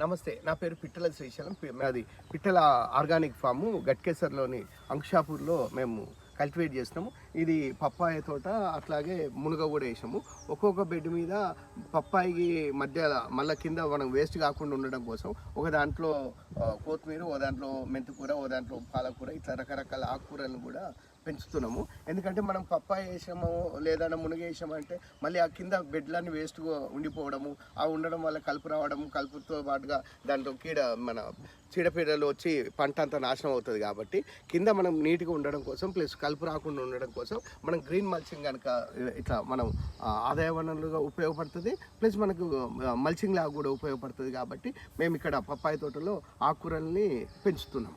నమస్తే, నా పేరు పిట్టల శ్రీశైలం. మాది పిట్టల ఆర్గానిక్ ఫాము గట్కేసర్లోని అంక్షాపూర్లో మేము కల్టివేట్ చేస్తున్నాము. ఇది పప్పాయ తోట, అట్లాగే మునగ కూడా వేసాము. ఒక్కొక్క బెడ్ మీద పప్పాయికి మధ్య మళ్ళీ కింద మనం వేస్ట్ కాకుండా ఉండడం కోసం ఒక దాంట్లో కొత్తిమీర, ఓ దాంట్లో మెంతికూర, ఓ దాంట్లో పాలకూర, ఇట్లా రకరకాల ఆకుకూరలను కూడా పెంచుతున్నాము. ఎందుకంటే మనం పప్పాయ వేసాము లేదా మునగ వేసామంటే మళ్ళీ ఆ కింద బెడ్లన్నీ వేస్ట్గా ఉండిపోవడము, ఆ ఉండడం వల్ల కలుపు రావడము, కలుపుతో పాటుగా దాంట్లో మన చీడపీడలు వచ్చి పంట అంతా నాశనం అవుతుంది. కాబట్టి కింద మనం నీట్గా ఉండడం కోసం ప్లస్ కలుపు రాకుండా ఉండడం కోసం మనం గ్రీన్ మల్చింగ్ కనుక ఇట్లా మనం ఆదాయ వనరులుగా ఉపయోగపడుతుంది, ప్లస్ మనకు మల్చింగ్ లాగా కూడా ఉపయోగపడుతుంది. కాబట్టి మేము ఇక్కడ పప్పాయ తోటలో ఆకుకూరల్ని పెంచుతున్నాం.